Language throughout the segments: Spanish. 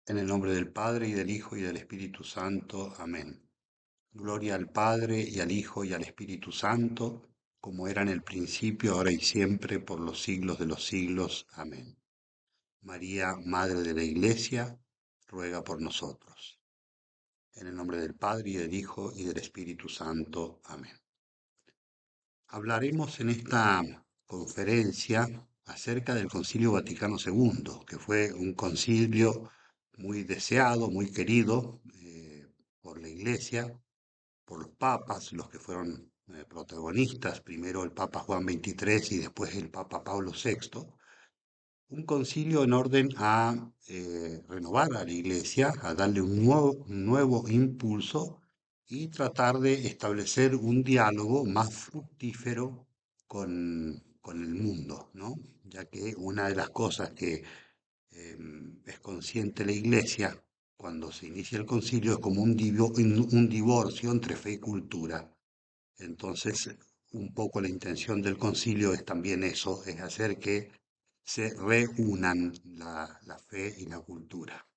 En el nombre del Padre, y del Hijo, y del Espíritu Santo. Amén. Gloria al Padre, y al Hijo, y al Espíritu Santo, como era en el principio, ahora y siempre, por los siglos de los siglos. Amén. María, Madre de la Iglesia, ruega por nosotros. En el nombre del Padre, y del Hijo, y del Espíritu Santo. Amén. Hablaremos en esta conferencia acerca del Concilio Vaticano II, que fue un concilio muy deseado, muy querido por la Iglesia, por los papas, los que fueron protagonistas, primero el Papa Juan XXIII y después el Papa Pablo VI, un concilio en orden a renovar a la Iglesia, a darle un nuevo impulso y tratar de establecer un diálogo más fructífero con el mundo, ¿no? Ya que una de las cosas que es consciente la Iglesia cuando se inicia el concilio es como un divorcio entre fe y cultura. Entonces, un poco la intención del concilio es también eso, es hacer que se reúnan la fe y la cultura.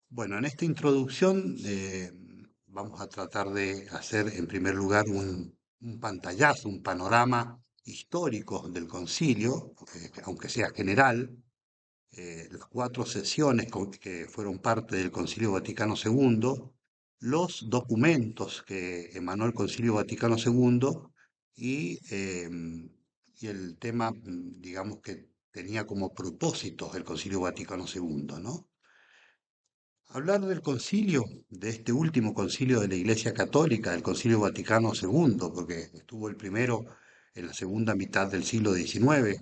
Bueno, en esta introducción vamos a tratar de hacer en primer lugar un pantallazo, un panorama histórico del concilio, aunque sea general, las cuatro sesiones que fueron parte del Concilio Vaticano II, los documentos que emanó el Concilio Vaticano II y el tema, digamos, que tenía como propósitos el Concilio Vaticano II, ¿no? Hablar del concilio, de este último concilio de la Iglesia Católica, el Concilio Vaticano II, porque estuvo el primero en la segunda mitad del siglo XIX,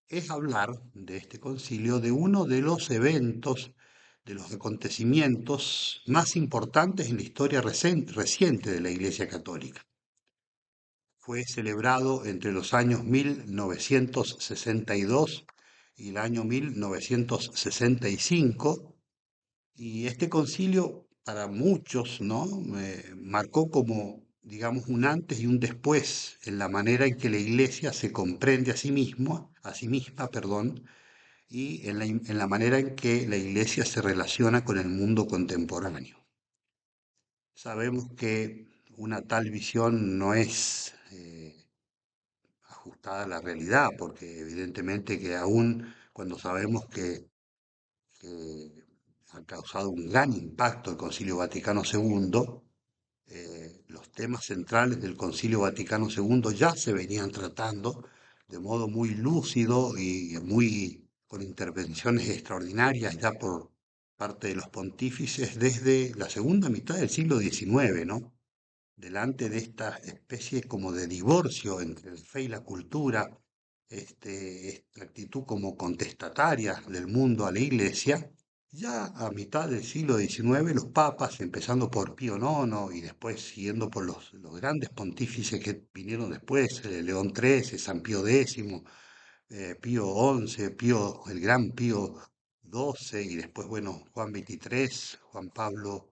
es hablar de este concilio, de uno de los eventos, de los acontecimientos más importantes en la historia reciente de la Iglesia Católica. Fue celebrado entre los años 1962 y el año 1965, y este concilio para muchos, ¿no? Marcó como, digamos, un antes y un después en la manera en que la Iglesia se comprende a sí misma, perdón, y en la manera en que la Iglesia se relaciona con el mundo contemporáneo. Sabemos que una tal visión no es ajustada a la realidad, porque evidentemente que aún cuando sabemos que ha causado un gran impacto el Concilio Vaticano II, los temas centrales del Concilio Vaticano II ya se venían tratando de modo muy lúcido y muy con intervenciones extraordinarias ya por parte de los pontífices desde la segunda mitad del siglo XIX, ¿no? Delante de esta especie como de divorcio entre la fe y la cultura, esta actitud como contestataria del mundo a la Iglesia, ya a mitad del siglo XIX los papas, empezando por Pío IX y después siguiendo por los grandes pontífices que vinieron después, León XIII, San Pío X, Pío XI, el gran Pío XII y después, bueno, Juan XXIII, Pablo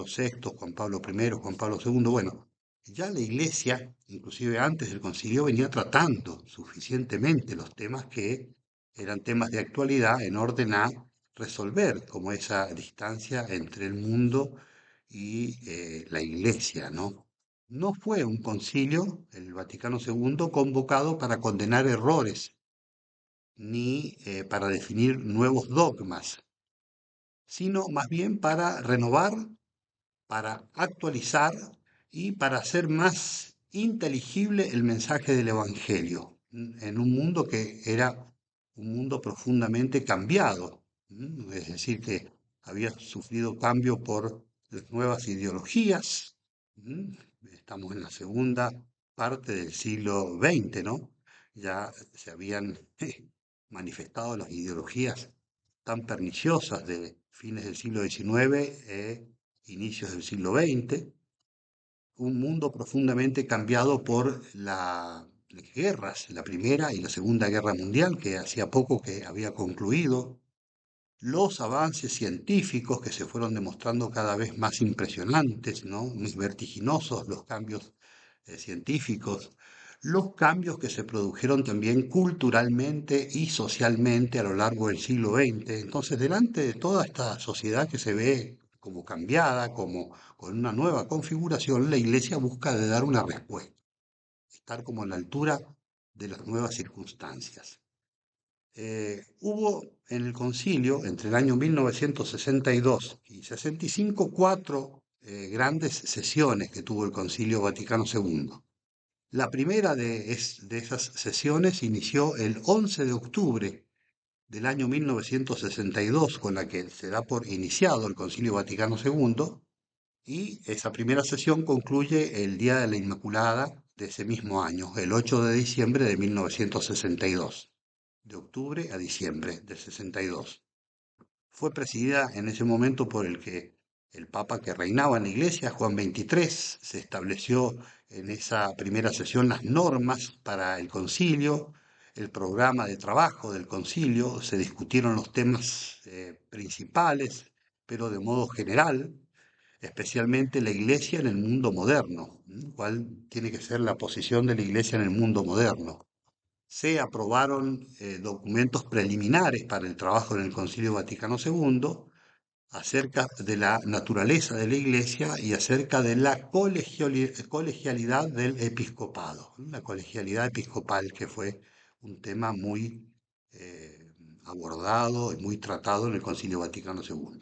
VI, Juan Pablo I, Juan Pablo II. Bueno, ya la Iglesia, inclusive antes del concilio, venía tratando suficientemente los temas que eran temas de actualidad en orden a resolver como esa distancia entre el mundo y la Iglesia, ¿no? No fue un concilio, el Vaticano II, convocado para condenar errores ni para definir nuevos dogmas, sino más bien para renovar, para actualizar y para hacer más inteligible el mensaje del Evangelio en un mundo que era un mundo profundamente cambiado. Es decir, que había sufrido cambio por las nuevas ideologías. Estamos en la segunda parte del siglo XX, ¿no? Ya se habían manifestado las ideologías tan perniciosas de fines del siglo XIX, inicios del siglo XX, un mundo profundamente cambiado por las guerras, la Primera y la Segunda Guerra Mundial, que hacía poco que había concluido, los avances científicos que se fueron demostrando cada vez más impresionantes, ¿no? Más vertiginosos los cambios científicos, los cambios que se produjeron también culturalmente y socialmente a lo largo del siglo XX. Entonces, delante de toda esta sociedad que se ve como cambiada, como con una nueva configuración, la Iglesia busca de dar una respuesta, estar como a la altura de las nuevas circunstancias. Hubo en el concilio, entre el año 1962 y 65, cuatro grandes sesiones que tuvo el Concilio Vaticano II. La primera de esas sesiones inició el 11 de octubre del año 1962, con la que se da por iniciado el Concilio Vaticano II, y esa primera sesión concluye el Día de la Inmaculada de ese mismo año, el 8 de diciembre de 1962, de octubre a diciembre del 62. Fue presidida en ese momento por el Papa que reinaba en la Iglesia, Juan XXIII. Se estableció en esa primera sesión las normas para el concilio, el programa de trabajo del concilio, se discutieron los temas principales, pero de modo general, especialmente la Iglesia en el mundo moderno, cuál tiene que ser la posición de la Iglesia en el mundo moderno. Se aprobaron documentos preliminares para el trabajo en el Concilio Vaticano II acerca de la naturaleza de la Iglesia y acerca de la colegialidad del episcopado, la colegialidad episcopal, que fue un tema muy abordado y muy tratado en el Concilio Vaticano II.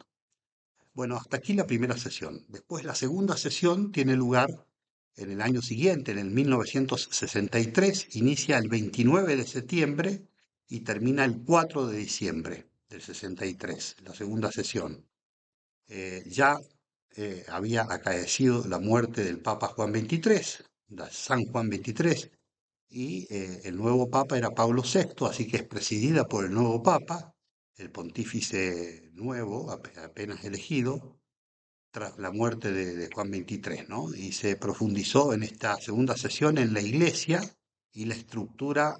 Bueno, hasta aquí la primera sesión. Después la segunda sesión tiene lugar en el año siguiente, en el 1963, inicia el 29 de septiembre y termina el 4 de diciembre del 63, la segunda sesión. Ya había acaecido la muerte del Papa Juan XXIII, San Juan XXIII, y el nuevo Papa era Pablo VI, así que es presidida por el nuevo Papa, el pontífice nuevo, apenas elegido, tras la muerte de Juan XXIII, ¿no? Y se profundizó en esta segunda sesión en la Iglesia y la estructura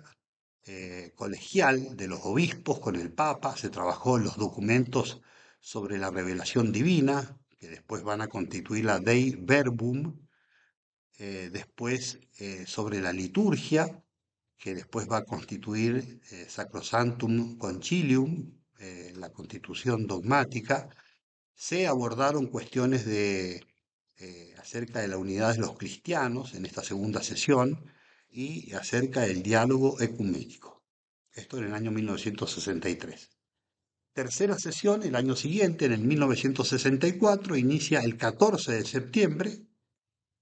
colegial de los obispos con el Papa, se trabajó en los documentos sobre la revelación divina, que después van a constituir la Dei Verbum, después sobre la liturgia, que después va a constituir Sacrosanctum Concilium, la constitución dogmática. Se abordaron cuestiones acerca de la unidad de los cristianos en esta segunda sesión y acerca del diálogo ecuménico. Esto en el año 1963. Tercera sesión, el año siguiente, en el 1964, inicia el 14 de septiembre,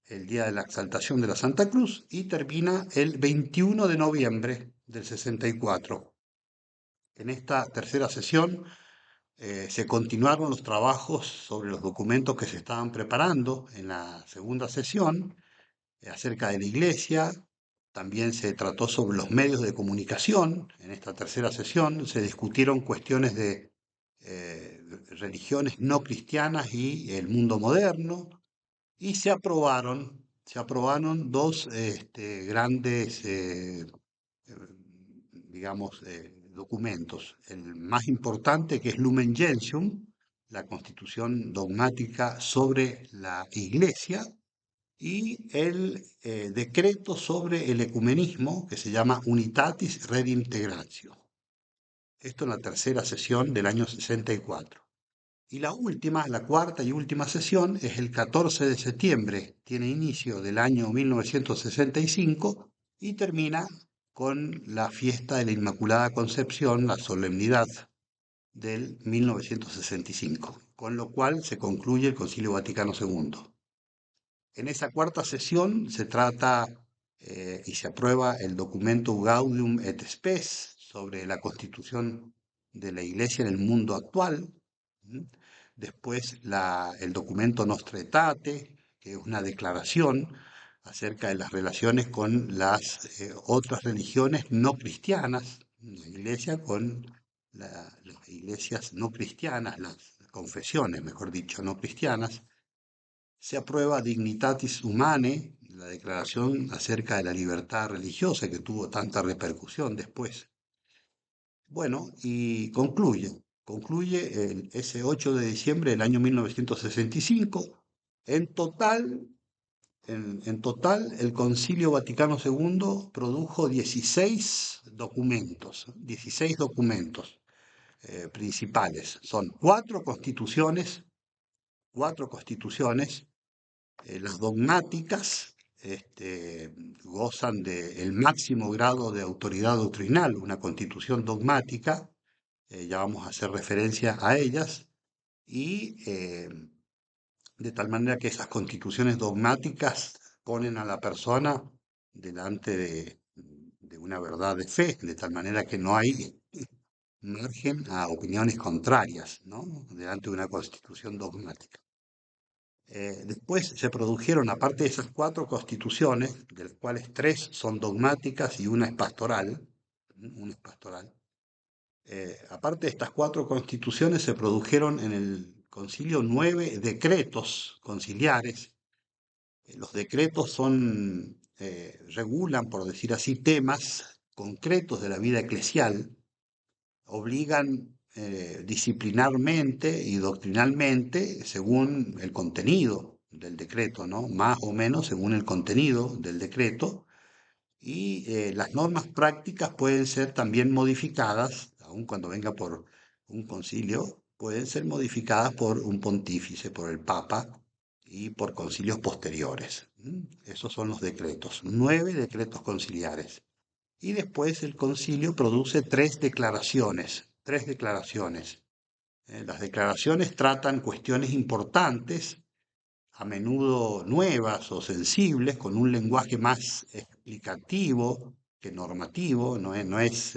el día de la exaltación de la Santa Cruz, y termina el 21 de noviembre del 64. En esta tercera sesión se continuaron los trabajos sobre los documentos que se estaban preparando en la segunda sesión acerca de la Iglesia. También se trató sobre los medios de comunicación. En esta tercera sesión se discutieron cuestiones de religiones no cristianas y el mundo moderno. Y se aprobaron dos grandes eh, digamos, documentos. El más importante, que es Lumen Gentium, la constitución dogmática sobre la Iglesia, y el decreto sobre el ecumenismo, que se llama Unitatis Redintegratio. Esto en la tercera sesión del año 64. Y la última, la cuarta y última sesión, es el 14 de septiembre, tiene inicio del año 1965 y termina con la fiesta de la Inmaculada Concepción, la solemnidad del 1965, con lo cual se concluye el Concilio Vaticano II. En esa cuarta sesión se trata y se aprueba el documento Gaudium et Spes sobre la constitución de la Iglesia en el mundo actual. ¿m? Después el documento Nostra Aetate, que es una declaración acerca de las relaciones con las otras religiones no cristianas, la Iglesia con las iglesias no cristianas, las confesiones, mejor dicho, no cristianas. Se aprueba Dignitatis Humanae, la declaración acerca de la libertad religiosa que tuvo tanta repercusión después. Bueno, y concluye ese 8 de diciembre del año 1965. En total, En total, el Concilio Vaticano II produjo 16 documentos principales. Son cuatro constituciones, las dogmáticas, gozan del máximo grado de autoridad doctrinal, una constitución dogmática, ya vamos a hacer referencia a ellas, y de tal manera que esas constituciones dogmáticas ponen a la persona delante de una verdad de fe, de tal manera que no hay margen a opiniones contrarias, ¿no? Delante de una constitución dogmática. Después se produjeron, aparte de esas cuatro constituciones, de las cuales tres son dogmáticas y una es pastoral, una es pastoral. Aparte de estas cuatro constituciones, se produjeron en el concilio 9 decretos conciliares. Los decretos regulan, por decir así, temas concretos de la vida eclesial, obligan disciplinarmente y doctrinalmente según el contenido del decreto, ¿no? Más o menos según el contenido del decreto. Y las normas prácticas pueden ser también modificadas, aun cuando venga por un concilio, pueden ser modificadas por un pontífice, por el Papa y por concilios posteriores. Esos son los decretos, 9 decretos conciliares. Y después el concilio produce tres declaraciones, tres declaraciones. Las declaraciones tratan cuestiones importantes, a menudo nuevas o sensibles, con un lenguaje más explicativo que normativo, no es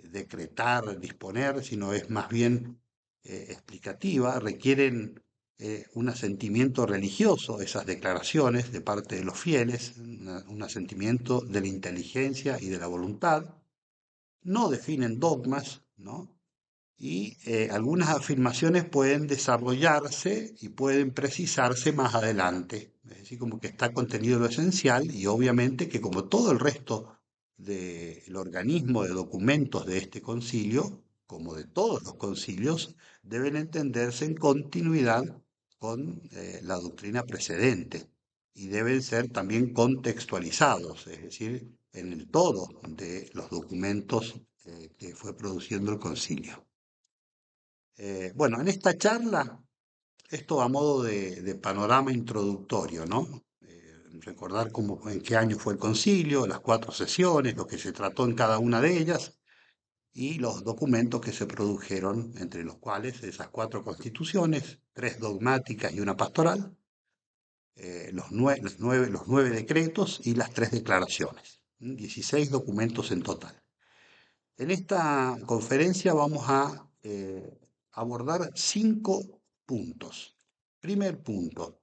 decretar, disponer, sino es más bien explicativa, requieren un asentimiento religioso, esas declaraciones de parte de los fieles, un asentimiento de la inteligencia y de la voluntad, no definen dogmas, ¿no? Y algunas afirmaciones pueden desarrollarse y pueden precisarse más adelante. Es decir, como que está contenido lo esencial y obviamente que como todo el resto del organismo de documentos de este concilio, como de todos los concilios, deben entenderse en continuidad con la doctrina precedente y deben ser también contextualizados, es decir, en el todo de los documentos que fue produciendo el concilio. Bueno, en esta charla, esto a modo de panorama introductorio, ¿no? Recordar en qué año fue el concilio, las cuatro sesiones, lo que se trató en cada una de ellas y los documentos que se produjeron, entre los cuales esas cuatro constituciones, tres dogmáticas y una pastoral, los nueve decretos y las tres declaraciones. 16 documentos en total. En esta conferencia vamos a abordar 5 puntos. Primer punto,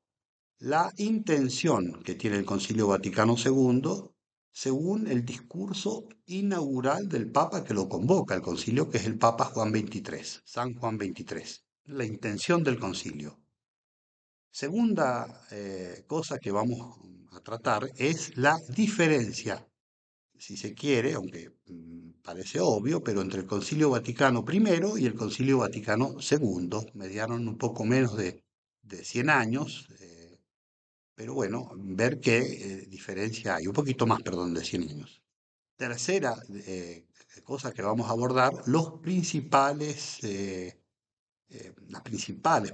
la intención que tiene el Concilio Vaticano II según el discurso inaugural del Papa que lo convoca el concilio, que es el Papa Juan XXIII, San Juan XXIII. La intención del concilio. Segunda cosa que vamos a tratar es la diferencia, si se quiere, aunque parece obvio, pero entre el Concilio Vaticano I y el Concilio Vaticano II, mediaron un poco menos de 100 años, pero bueno, ver qué diferencia hay, un poquito más, perdón, de 100 años. Tercera cosa que vamos a abordar, las principales,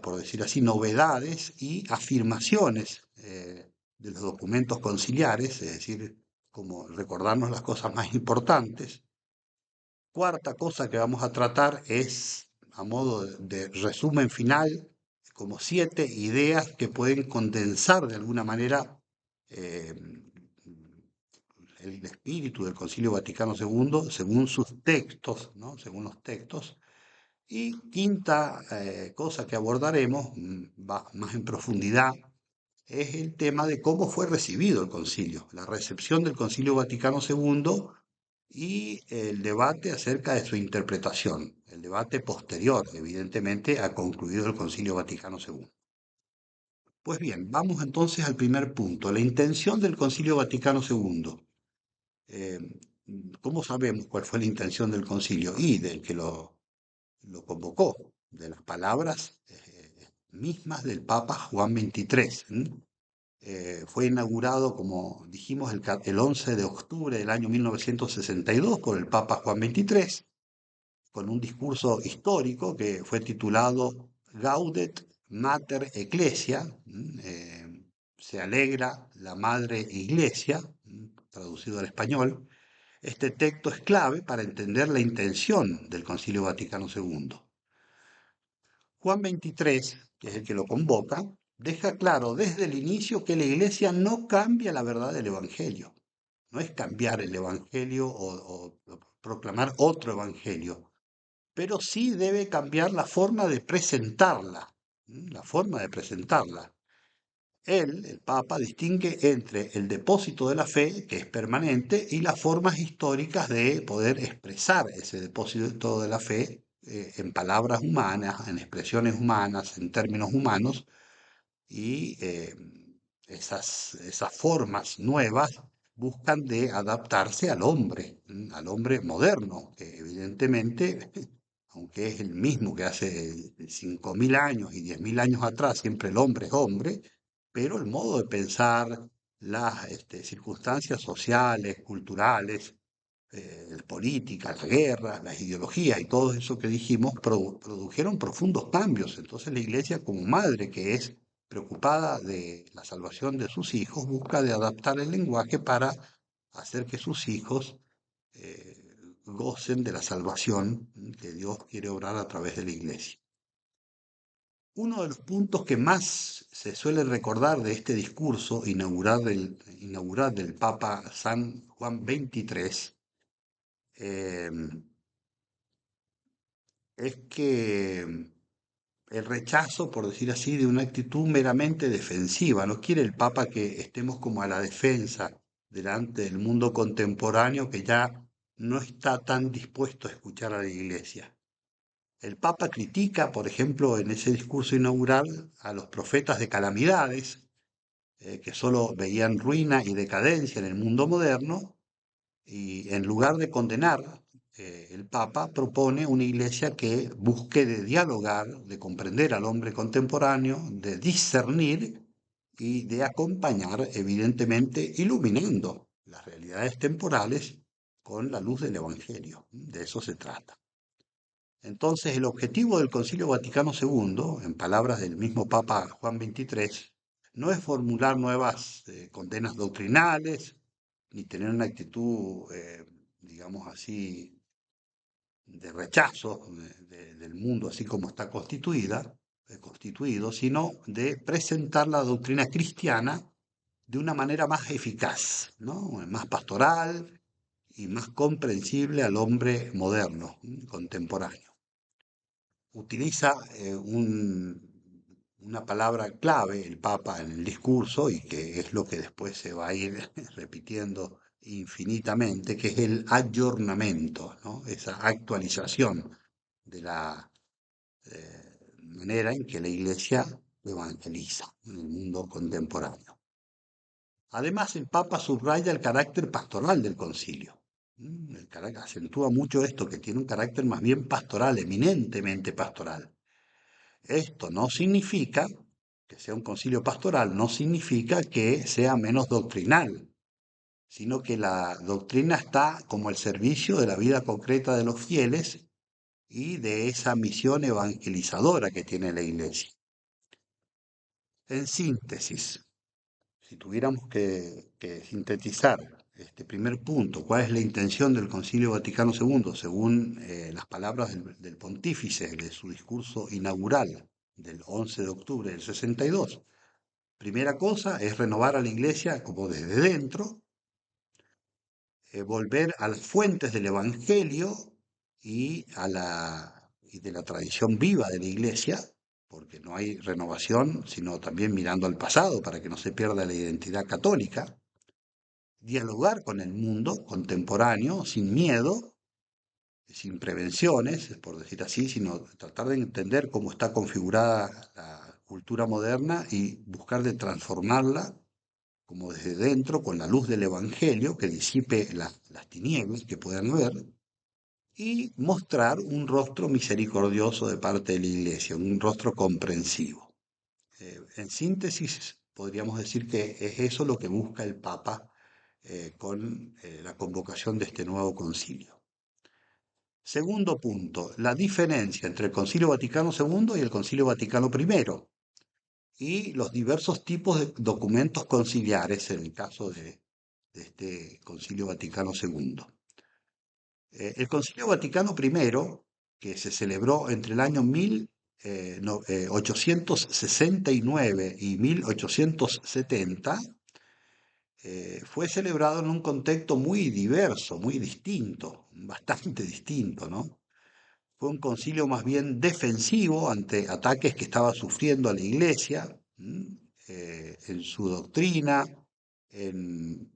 por decir así, novedades y afirmaciones de los documentos conciliares, es decir, como recordarnos las cosas más importantes. Cuarta cosa que vamos a tratar es, a modo de resumen final, como 7 ideas que pueden condensar de alguna manera eh, el espíritu del Concilio Vaticano II según sus textos, ¿no? Según los textos. Y quinta cosa que abordaremos más en profundidad es el tema de cómo fue recibido el concilio, la recepción del Concilio Vaticano II y el debate acerca de su interpretación, el debate posterior, evidentemente, a concluido el Concilio Vaticano II. Pues bien, vamos entonces al primer punto, la intención del Concilio Vaticano II. Eh, ¿Cómo sabemos cuál fue la intención del concilio? Y del que lo convocó, de las palabras mismas del Papa Juan XXIII. Fue inaugurado, como dijimos, el 11 de octubre del año 1962 por el Papa Juan XXIII, con un discurso histórico que fue titulado Gaudet Mater Ecclesia, se alegra la Madre Iglesia, traducido al español. Este texto es clave para entender la intención del Concilio Vaticano II. Juan 23, que es el que lo convoca, deja claro desde el inicio que la Iglesia no cambia la verdad del Evangelio. No es cambiar el Evangelio o proclamar otro Evangelio, pero sí debe cambiar la forma de presentarla, la forma de presentarla. Él, el Papa, distingue entre el depósito de la fe, que es permanente, y las formas históricas de poder expresar ese depósito de la fe en palabras humanas, en expresiones humanas, en términos humanos, y esas formas nuevas buscan de adaptarse al hombre moderno, que evidentemente, aunque es el mismo que hace 5.000 años y 10.000 años atrás, siempre el hombre es hombre, pero el modo de pensar, las circunstancias sociales, culturales, políticas, la guerra, las ideologías y todo eso que dijimos produjeron profundos cambios. Entonces la iglesia como madre que es preocupada de la salvación de sus hijos, busca de adaptar el lenguaje para hacer que sus hijos gocen de la salvación que Dios quiere obrar a través de la iglesia. Uno de los puntos que más se suele recordar de este discurso inaugural del Papa San Juan XXIII eh, es que el rechazo, por decir así, de una actitud meramente defensiva. No quiere el Papa que estemos como a la defensa delante del mundo contemporáneo que ya no está tan dispuesto a escuchar a la Iglesia. El Papa critica, por ejemplo, en ese discurso inaugural a los profetas de calamidades, que solo veían ruina y decadencia en el mundo moderno, y en lugar de condenar, el Papa propone una iglesia que busque de dialogar, de comprender al hombre contemporáneo, de discernir y de acompañar, evidentemente, iluminando las realidades temporales con la luz del Evangelio. De eso se trata. Entonces, el objetivo del Concilio Vaticano II, en palabras del mismo Papa Juan XXIII, no es formular nuevas condenas doctrinales, ni tener una actitud, digamos así, de rechazo del mundo así como está constituido, sino de presentar la doctrina cristiana de una manera más eficaz, ¿no? Más pastoral y más comprensible al hombre moderno, contemporáneo. Utiliza una palabra clave el Papa en el discurso y que es lo que después se va a ir repitiendo infinitamente, que es el ayornamiento, ¿no? Esa actualización de la manera en que la Iglesia evangeliza en el mundo contemporáneo. Además, el Papa subraya el carácter pastoral del concilio. Acentúa mucho esto, que tiene un carácter más bien pastoral, eminentemente pastoral. Esto no significa que sea un concilio pastoral, no significa que sea menos doctrinal, sino que la doctrina está como al servicio de la vida concreta de los fieles y de esa misión evangelizadora que tiene la Iglesia. En síntesis, si tuviéramos que sintetizar este primer punto, cuál es la intención del Concilio Vaticano II, según las palabras del pontífice de su discurso inaugural del 11 de octubre del 62, primera cosa es renovar a la Iglesia como desde dentro, volver a las fuentes del Evangelio y de la tradición viva de la Iglesia, porque no hay renovación, sino también mirando al pasado para que no se pierda la identidad católica, dialogar con el mundo contemporáneo sin miedo, sin prevenciones, por decir así, sino tratar de entender cómo está configurada la cultura moderna y buscar de transformarla como desde dentro, con la luz del Evangelio que disipe las tinieblas que puedan haber, y mostrar un rostro misericordioso de parte de la Iglesia, un rostro comprensivo. En síntesis, podríamos decir que es eso lo que busca el Papa con la convocación de este nuevo concilio. Segundo punto, la diferencia entre el Concilio Vaticano II y el Concilio Vaticano I y los diversos tipos de documentos conciliares en el caso de este Concilio Vaticano II. El Concilio Vaticano I, que se celebró entre el año 1869 y 1870, fue celebrado en un contexto muy diverso, muy distinto, bastante distinto, ¿no? Fue un concilio más bien defensivo ante ataques que estaba sufriendo a la Iglesia, en su doctrina, en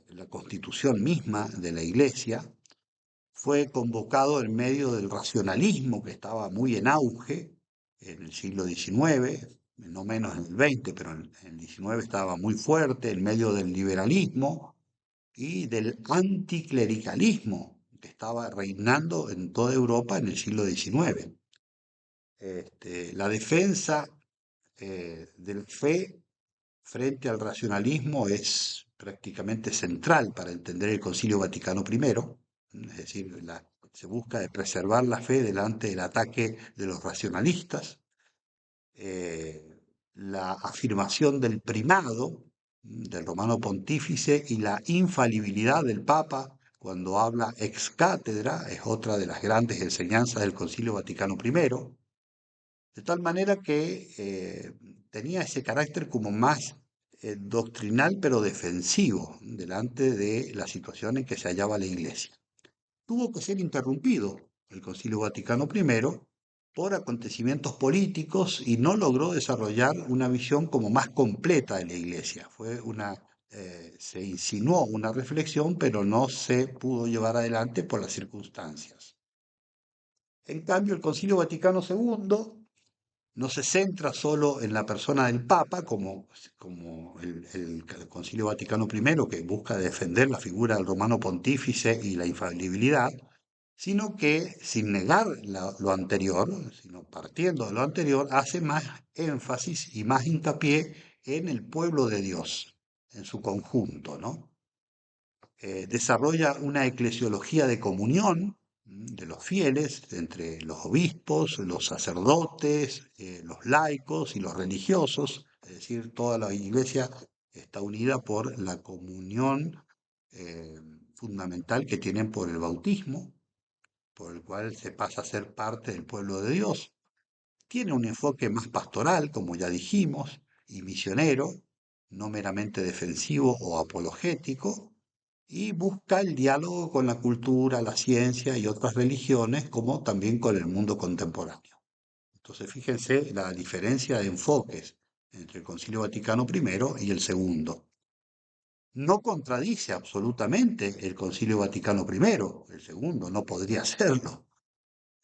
la constitución misma de la Iglesia. Fue convocado en medio del racionalismo que estaba muy en auge en el siglo XIX, no menos en el XX, pero en el XIX estaba muy fuerte, en medio del liberalismo y del anticlericalismo que estaba reinando en toda Europa en el siglo XIX. La defensa de la fe frente al racionalismo es prácticamente central para entender el Concilio Vaticano I, es decir, se busca de preservar la fe delante del ataque de los racionalistas, eh, la afirmación del primado del Romano Pontífice y la infalibilidad del Papa cuando habla ex cátedra es otra de las grandes enseñanzas del Concilio Vaticano I, de tal manera que tenía ese carácter como más doctrinal pero defensivo delante de la situación en que se hallaba la Iglesia. Tuvo que ser interrumpido el Concilio Vaticano I por acontecimientos políticos y no logró desarrollar una visión como más completa de la Iglesia. Se insinuó una reflexión, pero no se pudo llevar adelante por las circunstancias. En cambio, el Concilio Vaticano II no se centra solo en la persona del Papa, como el Concilio Vaticano I, que busca defender la figura del romano pontífice y la infalibilidad, sino que, sin negar lo anterior, sino partiendo de lo anterior, hace más énfasis y más hincapié en el pueblo de Dios, en su conjunto, ¿no? Desarrolla una eclesiología de comunión de los fieles entre los obispos, los sacerdotes, los laicos y los religiosos, es decir, toda la iglesia está unida por la comunión eh, fundamental que tienen por el bautismo, por el cual se pasa a ser parte del pueblo de Dios. Tiene un enfoque más pastoral, como ya dijimos, y misionero, no meramente defensivo o apologético, y busca el diálogo con la cultura, la ciencia y otras religiones, como también con el mundo contemporáneo. Entonces, fíjense la diferencia de enfoques entre el Concilio Vaticano I y el segundo. No contradice absolutamente el Concilio Vaticano I, el segundo, no podría hacerlo.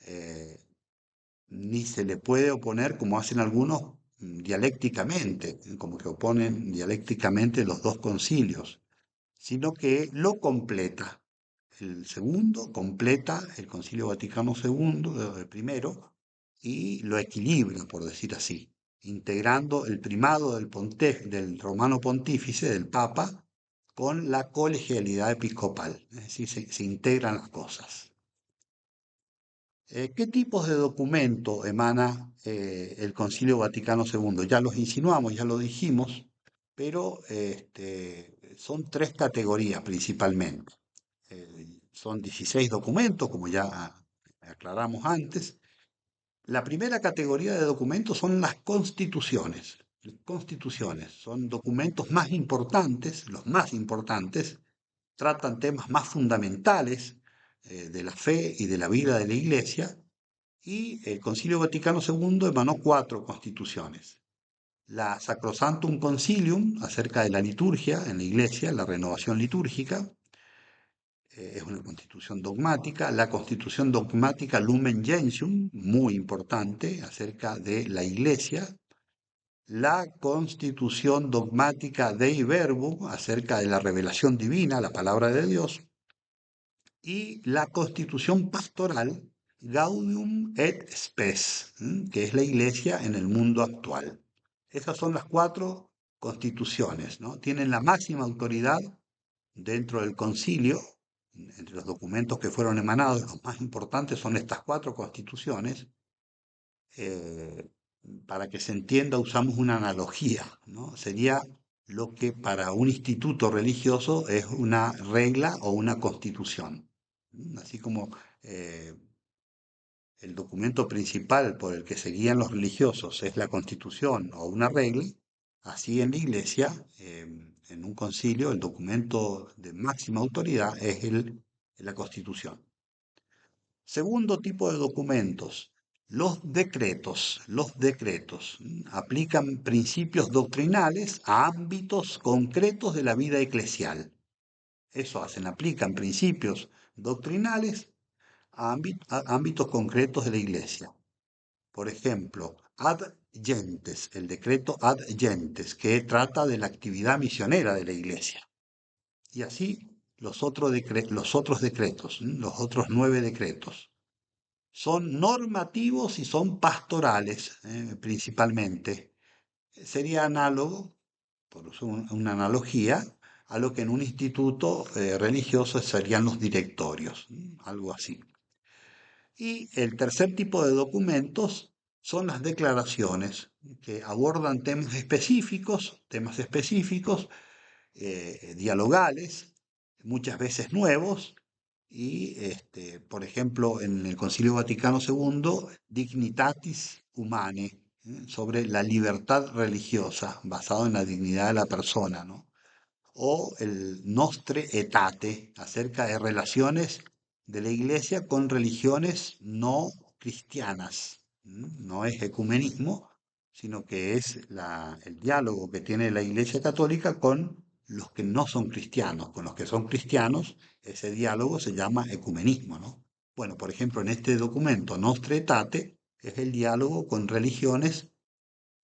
Eh, Ni se le puede oponer, como hacen algunos, dialécticamente, como que oponen dialécticamente los dos concilios, sino que lo completa. El segundo completa el Concilio Vaticano II, el primero, y lo equilibra, por decir así, integrando el primado del romano pontífice, del Papa, con la colegialidad episcopal, es decir, se integran las cosas. ¿Qué tipos de documento emana el Concilio Vaticano II? Ya los insinuamos, ya lo dijimos, pero son tres categorías principalmente. Son 16 documentos, como ya aclaramos antes. La primera categoría de documentos son las constituciones. Constituciones son documentos más importantes, los más importantes, tratan temas más fundamentales de la fe y de la vida de la Iglesia, y el Concilio Vaticano II emanó cuatro constituciones. La Sacrosanctum Concilium, acerca de la liturgia en la Iglesia, la renovación litúrgica, es una constitución dogmática. La constitución dogmática Lumen Gentium, muy importante, acerca de la Iglesia. La constitución dogmática Dei Verbum, acerca de la revelación divina, la palabra de Dios. Y la constitución pastoral Gaudium et Spes, que es la Iglesia en el mundo actual. Esas son las cuatro constituciones, ¿no? Tienen la máxima autoridad dentro del concilio. Entre los documentos que fueron emanados, los más importantes son estas cuatro constituciones. eh, para que se entienda, usamos una analogía, ¿no? Sería lo que para un instituto religioso es una regla o una constitución. Así como eh, el documento principal por el que se guían los religiosos es la constitución o una regla, así en la iglesia, en un concilio, el documento de máxima autoridad es la constitución. Segundo tipo de documentos, los decretos aplican principios doctrinales a ámbitos concretos de la vida eclesial. Eso hacen, aplican principios doctrinales a ámbitos concretos de la iglesia. Por ejemplo, ad gentes, el decreto ad gentes, que trata de la actividad misionera de la iglesia. Y así los otros decretos, los otros 9 decretos. Son normativos y son pastorales, principalmente. Sería análogo, por usar una analogía, a lo que en un instituto religioso serían los directorios, algo así. Y el tercer tipo de documentos son las declaraciones, que abordan temas específicos, dialogales, muchas veces nuevos, y, por ejemplo, en el Concilio Vaticano II, Dignitatis Humanae, sobre la libertad religiosa, basado en la dignidad de la persona, ¿no? O el Nostre Aetate, acerca de relaciones de la Iglesia con religiones no cristianas. No es ecumenismo, sino que es el diálogo que tiene la Iglesia Católica con los que no son cristianos. Con los que son cristianos, ese diálogo se llama ecumenismo, ¿no? Bueno, por ejemplo, en este documento, Nostre Aetate, es el diálogo con religiones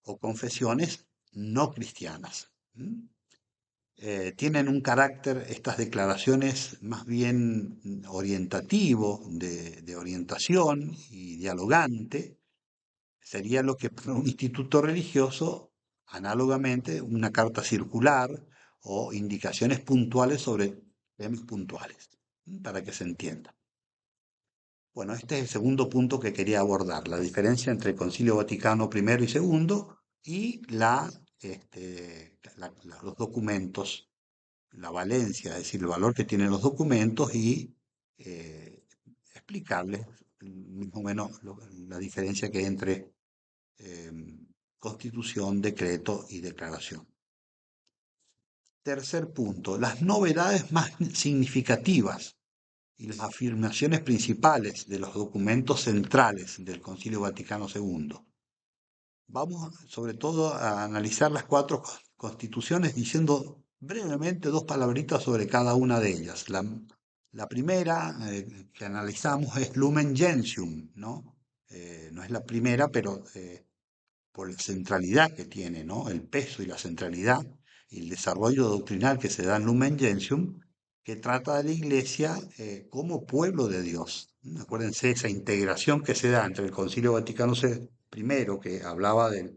o confesiones no cristianas. Tienen un carácter, estas declaraciones, más bien orientativo, de orientación y dialogante. Sería lo que para un instituto religioso, análogamente, una carta circular o indicaciones puntuales sobre temas puntuales, para que se entienda. Bueno, este es el segundo punto que quería abordar, la diferencia entre el Concilio Vaticano I y segundo y los documentos, la valencia, es decir, el valor que tienen los documentos y eh, explicarles más o menos la diferencia que hay entre constitución, decreto y declaración. Tercer punto, las novedades más significativas y las afirmaciones principales de los documentos centrales del Concilio Vaticano II. Vamos sobre todo a analizar las cuatro constituciones diciendo brevemente dos palabritas sobre cada una de ellas. La primera que analizamos es Lumen Gentium, ¿no? No es la primera, pero por la centralidad que tiene, ¿no? El peso y la centralidad y el desarrollo doctrinal que se da en Lumen Gentium, que trata de la Iglesia como pueblo de Dios. Acuérdense esa integración que se da entre el Concilio Vaticano I, que hablaba del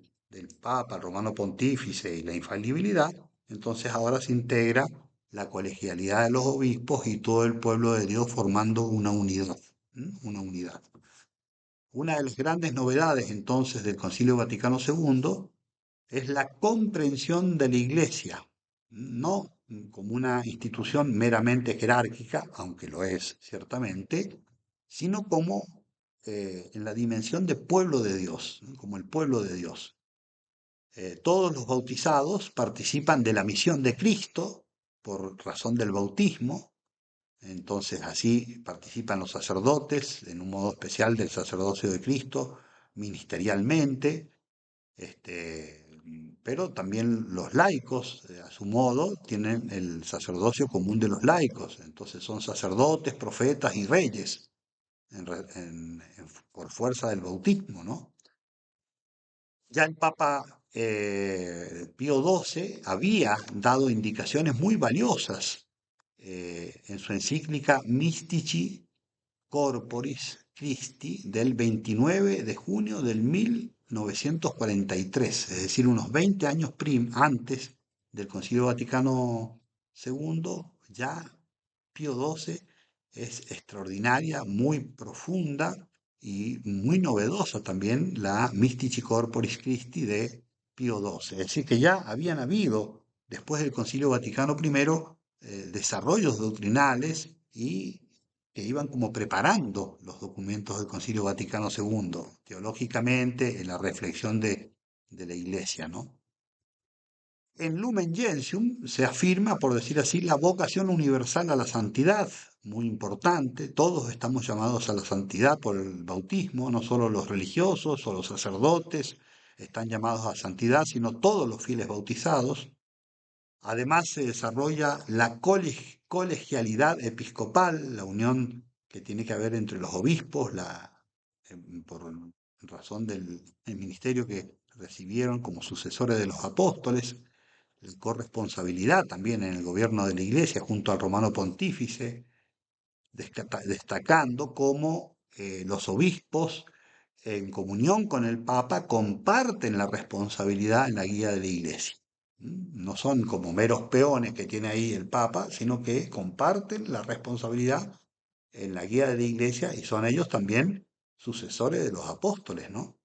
Papa, el Romano Pontífice y la infalibilidad, entonces ahora se integra la colegialidad de los obispos y todo el pueblo de Dios formando una unidad, una unidad. Una de las grandes novedades entonces del Concilio Vaticano II es la comprensión de la Iglesia, no como una institución meramente jerárquica, aunque lo es ciertamente, sino como en la dimensión de pueblo de Dios, ¿no? Como el pueblo de Dios. Todos los bautizados participan de la misión de Cristo por razón del bautismo. Entonces así participan los sacerdotes en un modo especial del sacerdocio de Cristo, ministerialmente, pero también los laicos, a su modo, tienen el sacerdocio común de los laicos. Entonces son sacerdotes, profetas y reyes por fuerza del bautismo, ¿no? Ya el Papa Pío XII había dado indicaciones muy valiosas en su encíclica Mystici Corporis Christi del 29 de junio del 1800. 1943, es decir, unos 20 años antes del Concilio Vaticano II, ya Pío XII es extraordinaria, muy profunda y muy novedosa también la Mystici Corporis Christi de Pío XII. Es decir, que ya habían habido, después del Concilio Vaticano I, desarrollos doctrinales y que iban como preparando los documentos del Concilio Vaticano II, teológicamente, en la reflexión de la Iglesia, ¿no? En Lumen Gentium se afirma, por decir así, la vocación universal a la santidad, muy importante. Todos estamos llamados a la santidad por el bautismo, no solo los religiosos o los sacerdotes están llamados a santidad, sino todos los fieles bautizados. Además, se desarrolla la colegialidad episcopal, la unión que tiene que haber entre los obispos, por razón del ministerio que recibieron como sucesores de los apóstoles, la corresponsabilidad también en el gobierno de la Iglesia junto al romano pontífice, destacando cómo los obispos, en comunión con el Papa, comparten la responsabilidad en la guía de la Iglesia. No son como meros peones que tiene ahí el Papa, sino que comparten la responsabilidad en la guía de la Iglesia y son ellos también sucesores de los apóstoles, ¿no?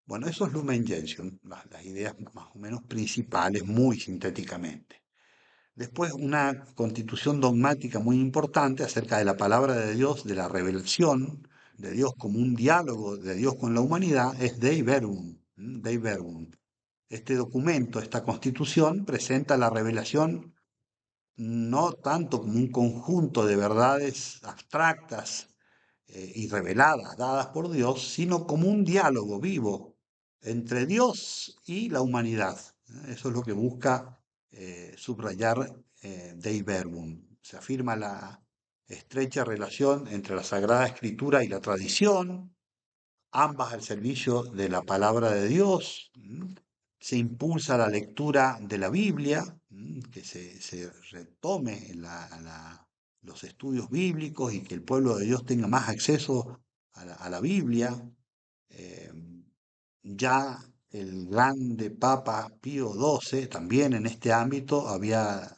Bueno, eso es Lumen Gentium, las ideas más o menos principales, muy sintéticamente. Después, una constitución dogmática muy importante acerca de la palabra de Dios, de la revelación de Dios como un diálogo de Dios con la humanidad, es Dei Verbum. Dei Verbum. Este documento, esta constitución, presenta la revelación no tanto como un conjunto de verdades abstractas y reveladas, dadas por Dios, sino como un diálogo vivo entre Dios y la humanidad. Eso es lo que busca subrayar Dei Verbum. Se afirma la estrecha relación entre la Sagrada Escritura y la tradición, ambas al servicio de la palabra de Dios. Se impulsa la lectura de la Biblia, que se retome los estudios bíblicos y que el pueblo de Dios tenga más acceso a la Biblia. Eh, ya el grande Papa Pío XII también en este ámbito había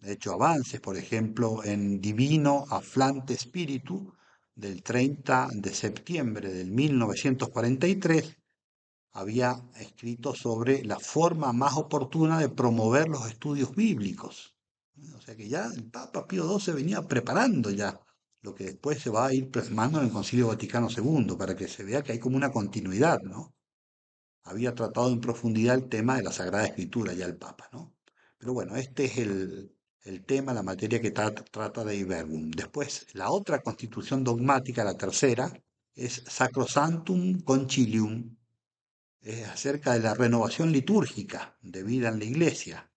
hecho avances, por ejemplo, en Divino Afflante Spiritu del 30 de septiembre del 1943, había escrito sobre la forma más oportuna de promover los estudios bíblicos. O sea que ya el Papa Pío XII venía preparando ya lo que después se va a ir plasmando en el Concilio Vaticano II, para que se vea que hay como una continuidad, ¿no? Había tratado en profundidad el tema de la Sagrada Escritura ya el Papa, ¿no? Pero bueno, este es el tema, la materia que trata de Verbum. Después, la otra constitución dogmática, la tercera, es Sacrosanctum Concilium, es acerca de la renovación litúrgica de vida en la Iglesia.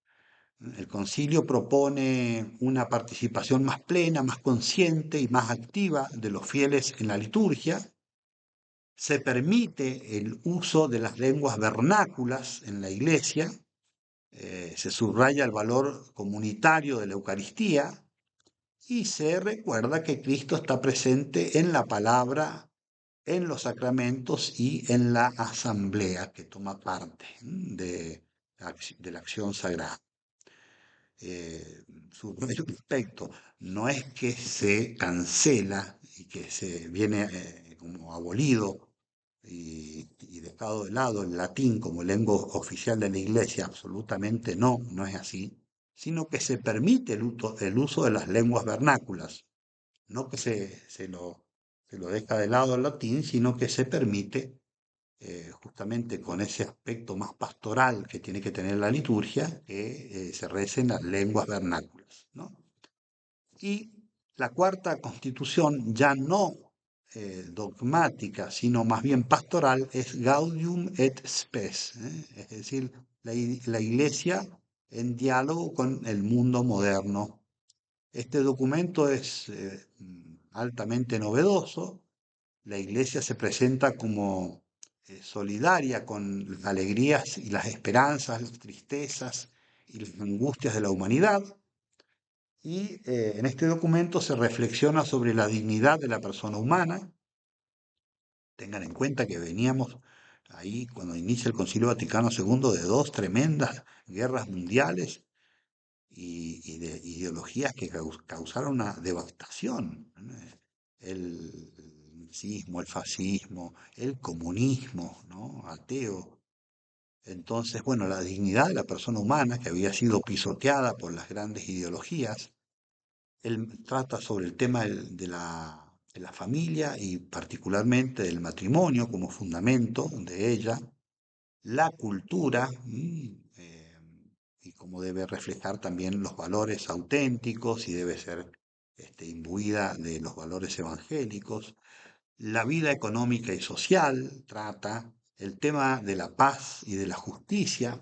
El concilio propone una participación más plena, más consciente y más activa de los fieles en la liturgia. Se permite el uso de las lenguas vernáculas en la Iglesia. Se subraya el valor comunitario de la Eucaristía y se recuerda que Cristo está presente en la palabra, en los sacramentos y en la asamblea que toma parte de la acción sagrada. Subrayo un aspecto, no es que se cancela y que se viene como abolido y dejado de lado el latín como lengua oficial de la Iglesia, absolutamente no, no es así, sino que se permite el uso de las lenguas vernáculas, no que se lo deja de lado el latín, sino que se permite justamente con ese aspecto más pastoral que tiene que tener la liturgia, que se recen las lenguas vernáculas, ¿no? Y la cuarta constitución, ya no dogmática, sino más bien pastoral, es Gaudium et Spes, es decir, la Iglesia en diálogo con el mundo moderno. Este documento es altamente novedoso. La Iglesia se presenta como solidaria con las alegrías y las esperanzas, las tristezas y las angustias de la humanidad. Y en este documento se reflexiona sobre la dignidad de la persona humana. Tengan en cuenta que veníamos ahí cuando inicia el Concilio Vaticano II, de dos tremendas guerras mundiales y de ideologías que causaron una devastación, ¿no? El nazismo, el fascismo, el comunismo, ¿no? Ateo. Entonces, bueno, la dignidad de la persona humana que había sido pisoteada por las grandes ideologías. Él trata sobre el tema de la familia y particularmente del matrimonio como fundamento de ella, la cultura, y cómo debe reflejar también los valores auténticos y debe ser imbuida de los valores evangélicos, la vida económica y social, trata el tema de la paz y de la justicia.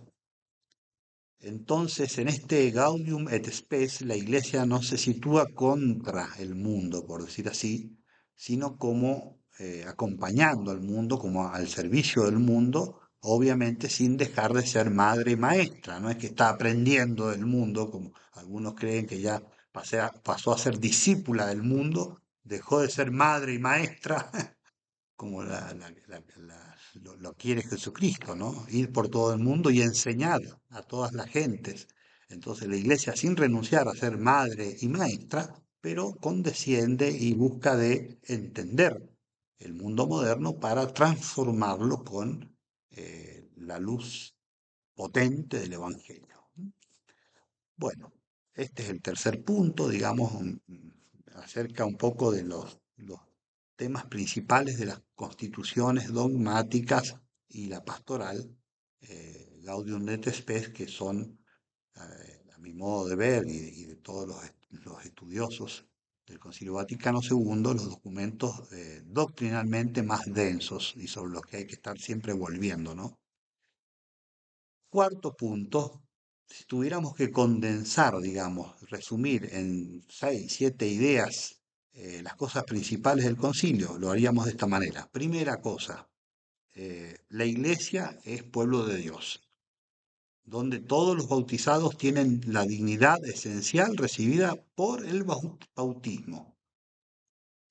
Entonces, en este Gaudium et Spes, la Iglesia no se sitúa contra el mundo, por decir así, sino como acompañando al mundo, como al servicio del mundo, obviamente sin dejar de ser madre y maestra. No es que está aprendiendo del mundo, como algunos creen que ya pasó a ser discípula del mundo, dejó de ser madre y maestra como lo quiere Jesucristo, ¿no? Ir por todo el mundo y enseñar a todas las gentes. Entonces la iglesia, sin renunciar a ser madre y maestra, pero condesciende y busca de entender el mundo moderno para transformarlo con la luz potente del Evangelio. Bueno, este es el tercer punto, digamos, acerca un poco de los temas principales de las constituciones dogmáticas y la pastoral, Gaudium et Spes, que son, a mi modo de ver y de todos los estudiosos del Concilio Vaticano II, los documentos doctrinalmente más densos y sobre los que hay que estar siempre volviendo, ¿no? Cuarto punto, si tuviéramos que condensar, digamos, resumir en 6, 7 ideas las cosas principales del concilio, lo haríamos de esta manera. Primera cosa, la iglesia es pueblo de Dios, donde todos los bautizados tienen la dignidad esencial recibida por el bautismo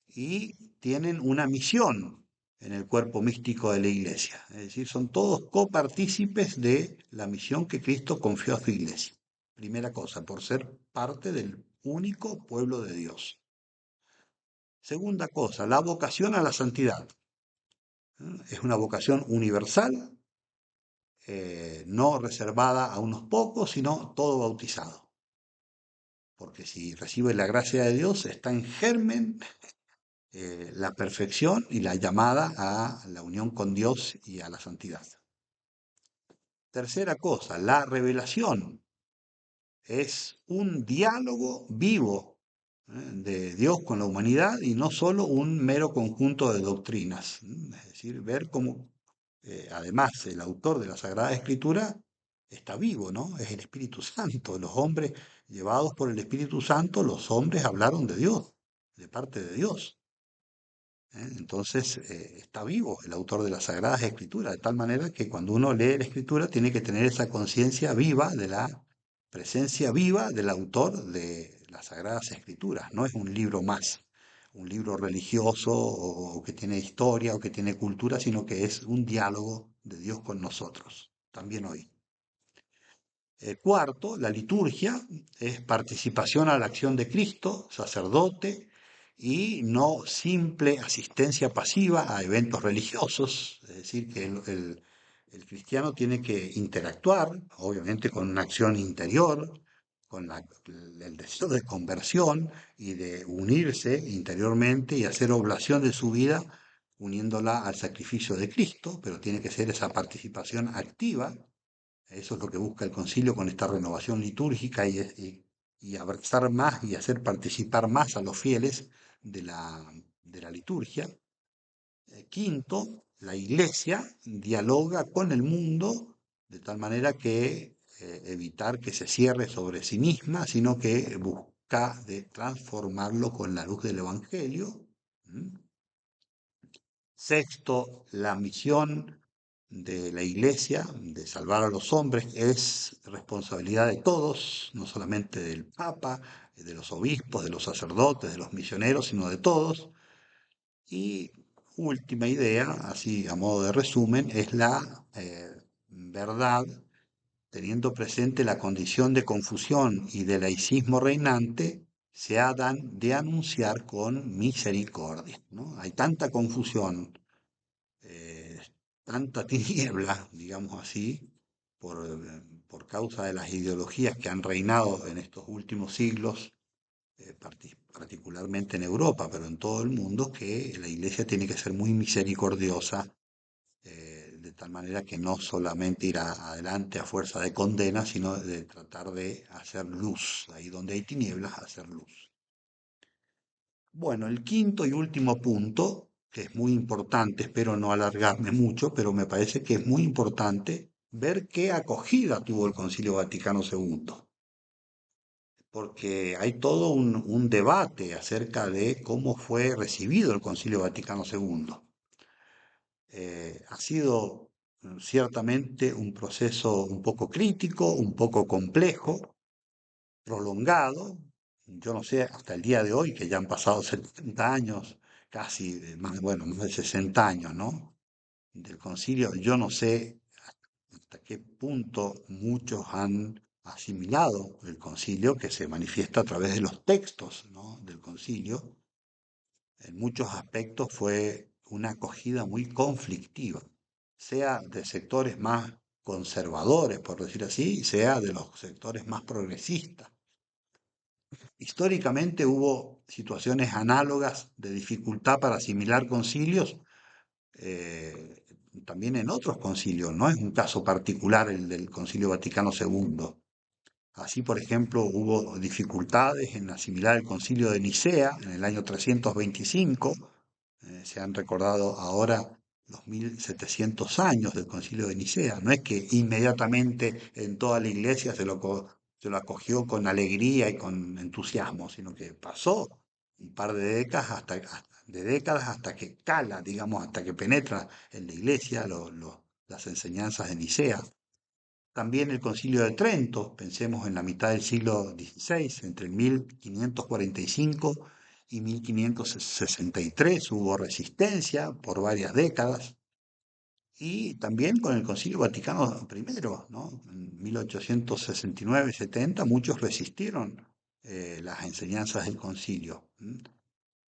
y tienen una misión en el cuerpo místico de la iglesia. Es decir, son todos copartícipes de la misión que Cristo confió a su iglesia. Primera cosa, por ser parte del único pueblo de Dios. Segunda cosa, la vocación a la santidad. Es una vocación universal, no reservada a unos pocos, sino todo bautizado. Porque si recibe la gracia de Dios, está en germen la perfección y la llamada a la unión con Dios y a la santidad. Tercera cosa, la revelación es un diálogo vivo de Dios con la humanidad y no solo un mero conjunto de doctrinas. Es decir, ver cómo, además, el autor de la Sagrada Escritura está vivo, ¿no? Es el Espíritu Santo. Los hombres, llevados por el Espíritu Santo, los hombres hablaron de Dios, de parte de Dios. Entonces, está vivo el autor de las Sagradas Escrituras, de tal manera que cuando uno lee la Escritura tiene que tener esa conciencia viva de la presencia viva del autor de las Sagradas Escrituras. No es un libro más, un libro religioso o que tiene historia o que tiene cultura, sino que es un diálogo de Dios con nosotros, también hoy. Cuarto, la liturgia es participación a la acción de Cristo, sacerdote, y no simple asistencia pasiva a eventos religiosos. Es decir, que el cristiano tiene que interactuar, obviamente, con una acción interior, con el deseo de conversión y de unirse interiormente y hacer oblación de su vida uniéndola al sacrificio de Cristo, pero tiene que ser esa participación activa. Eso es lo que busca el concilio con esta renovación litúrgica y abrazar más y hacer participar más a los fieles de la liturgia. Quinto, la iglesia dialoga con el mundo de tal manera que evitar que se cierre sobre sí misma, sino que busca de transformarlo con la luz del Evangelio. ¿Mm? Sexto, la misión de la Iglesia de salvar a los hombres es responsabilidad de todos, no solamente del Papa, de los obispos, de los sacerdotes, de los misioneros, sino de todos. Y última idea, así a modo de resumen, es la verdad, teniendo presente la condición de confusión y de laicismo reinante, se ha de anunciar con misericordia, ¿no? Hay tanta confusión, eh, tanta tiniebla, digamos así, por causa de las ideologías que han reinado en estos últimos siglos, particularmente en Europa, pero en todo el mundo, que la Iglesia tiene que ser muy misericordiosa, de tal manera que no solamente ir adelante a fuerza de condena, sino de tratar de hacer luz, ahí donde hay tinieblas, hacer luz. Bueno, el quinto y último punto, que es muy importante, espero no alargarme mucho, pero me parece que es muy importante ver qué acogida tuvo el Concilio Vaticano II, porque hay todo un debate acerca de cómo fue recibido el Concilio Vaticano II. Ha sido ciertamente un proceso un poco crítico, un poco complejo, prolongado. Yo no sé, hasta el día de hoy, que ya han pasado 70 años, casi, más, bueno, más de 60 años, ¿no? Del concilio, yo no sé hasta qué punto muchos han asimilado el concilio, que se manifiesta a través de los textos, ¿no? Del concilio. En muchos aspectos fue una acogida muy conflictiva, sea de sectores más conservadores, por decir así, sea de los sectores más progresistas. Históricamente hubo situaciones análogas de dificultad para asimilar concilios, eh, también en otros concilios, no es un caso particular el del Concilio Vaticano II. Así, por ejemplo, hubo dificultades en asimilar el Concilio de Nicea en el año 325. Se han recordado ahora los 1700 años del Concilio de Nicea. No es que inmediatamente en toda la iglesia se lo acogió con alegría y con entusiasmo, sino que pasó un par de décadas hasta que cala, digamos, hasta que penetra en la iglesia las enseñanzas de Nicea. También el Concilio de Trento, pensemos en la mitad del siglo XVI, entre el 1545 y 1563 hubo resistencia por varias décadas. Y también con el Concilio Vaticano I, ¿no? En 1869-70 muchos resistieron las enseñanzas del concilio.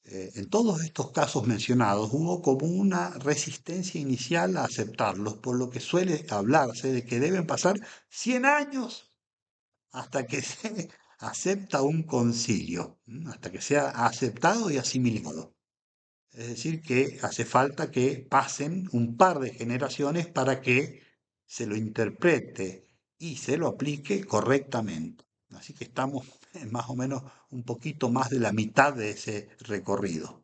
En todos estos casos mencionados hubo como una resistencia inicial a aceptarlos, por lo que suele hablarse de que deben pasar 100 años hasta que se acepta un concilio, hasta que sea aceptado y asimilado. Es decir, que hace falta que pasen un par de generaciones para que se lo interprete y se lo aplique correctamente. Así que estamos en más o menos un poquito más de la mitad de ese recorrido.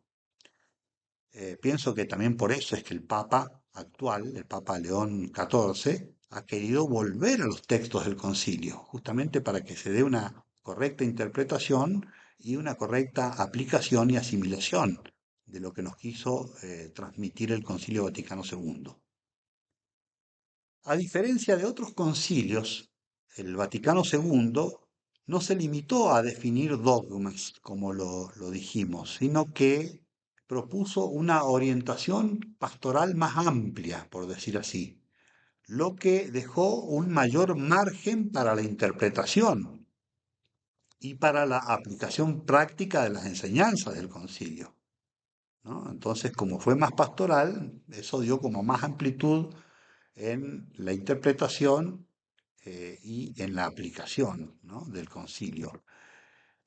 Pienso que también por eso es que el Papa actual, el Papa León XIV, ha querido volver a los textos del concilio, justamente para que se dé una correcta interpretación y una correcta aplicación y asimilación de lo que nos quiso transmitir el Concilio Vaticano II. A diferencia de otros concilios, el Vaticano II no se limitó a definir dogmas, como lo dijimos, sino que propuso una orientación pastoral más amplia, por decir así, lo que dejó un mayor margen para la interpretación y para la aplicación práctica de las enseñanzas del concilio, ¿no? Entonces, como fue más pastoral, eso dio como más amplitud en la interpretación y en la aplicación, ¿no? Del concilio.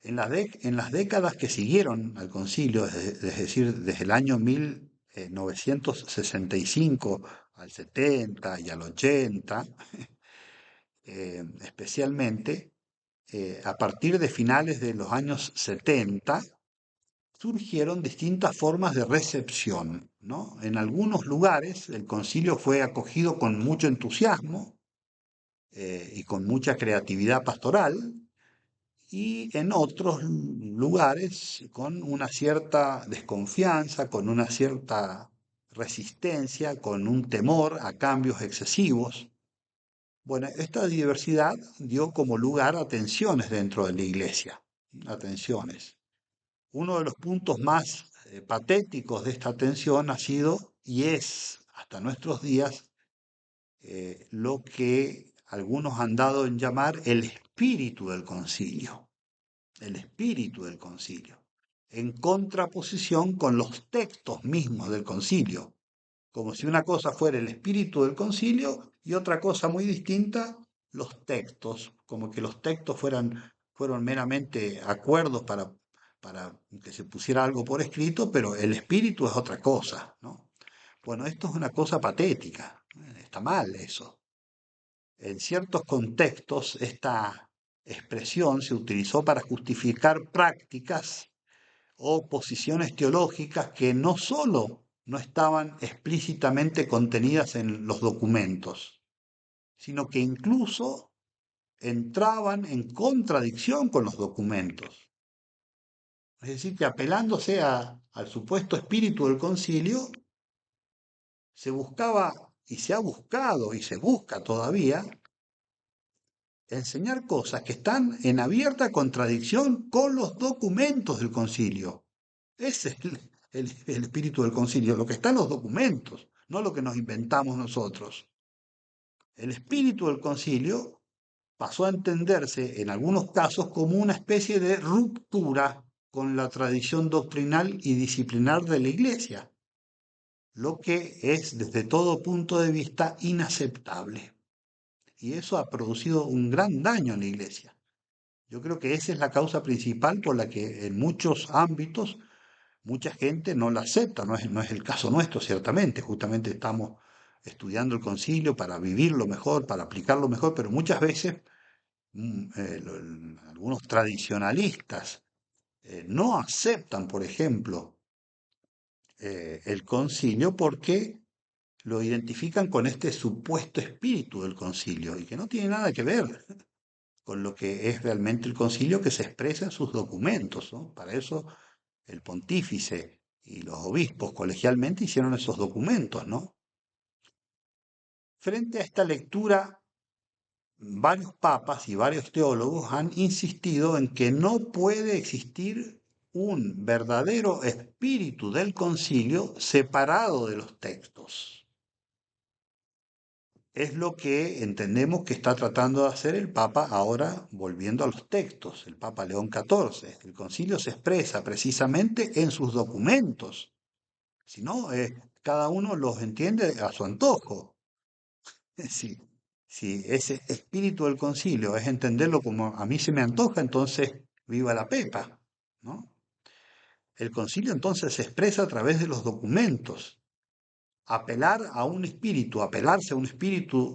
En las décadas que siguieron al concilio, es decir, desde el año 1965 al 70 y al 80, especialmente, a partir de finales de los años 70, surgieron distintas formas de recepción, ¿no? En algunos lugares el concilio fue acogido con mucho entusiasmo y con mucha creatividad pastoral, y en otros lugares con una cierta desconfianza, con una cierta resistencia, con un temor a cambios excesivos. Bueno, esta diversidad dio como lugar a tensiones dentro de la iglesia, a tensiones. Uno de los puntos más patéticos de esta tensión ha sido y es hasta nuestros días lo que algunos han dado en llamar el espíritu del concilio, el espíritu del concilio, en contraposición con los textos mismos del concilio, como si una cosa fuera el espíritu del concilio y otra cosa muy distinta, los textos, como que los textos fueron meramente acuerdos para que se pusiera algo por escrito, pero el espíritu es otra cosa, ¿no? Bueno, esto es una cosa patética, está mal eso. En ciertos contextos, esta expresión se utilizó para justificar prácticas o posiciones teológicas que no sólo no estaban explícitamente contenidas en los documentos, sino que incluso entraban en contradicción con los documentos. Es decir, que apelándose al supuesto espíritu del concilio, se buscaba y se ha buscado y se busca todavía enseñar cosas que están en abierta contradicción con los documentos del concilio. Ese es el espíritu del concilio, lo que está en los documentos, no lo que nos inventamos nosotros. El espíritu del concilio pasó a entenderse en algunos casos como una especie de ruptura con la tradición doctrinal y disciplinar de la Iglesia, lo que es desde todo punto de vista inaceptable. Y eso ha producido un gran daño en la Iglesia. Yo creo que esa es la causa principal por la que en muchos ámbitos mucha gente no la acepta. No es el caso nuestro, ciertamente. Justamente estamos estudiando el concilio para vivirlo mejor, para aplicarlo mejor, pero muchas veces algunos tradicionalistas no aceptan, por ejemplo, el concilio porque lo identifican con este supuesto espíritu del concilio y que no tiene nada que ver con lo que es realmente el concilio que se expresa en sus documentos, ¿no? Para eso el pontífice y los obispos colegialmente hicieron esos documentos, ¿no? Frente a esta lectura, varios papas y varios teólogos han insistido en que no puede existir un verdadero espíritu del concilio separado de los textos. Es lo que entendemos que está tratando de hacer el Papa ahora, volviendo a los textos, el Papa León XIV. El concilio se expresa precisamente en sus documentos, si no, cada uno los entiende a su antojo. Si, si ese espíritu del concilio es entenderlo como a mí se me antoja, entonces viva la pepa, ¿no? El concilio entonces se expresa a través de los documentos. Apelarse a un espíritu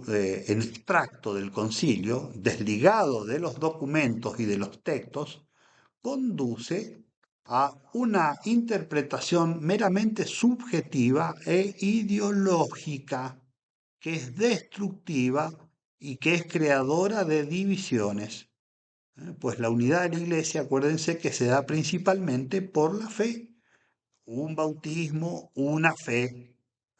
en extracto del concilio, desligado de los documentos y de los textos, conduce a una interpretación meramente subjetiva e ideológica, que es destructiva y que es creadora de divisiones. Pues la unidad de la Iglesia, acuérdense que se da principalmente por la fe, un bautismo, una fe.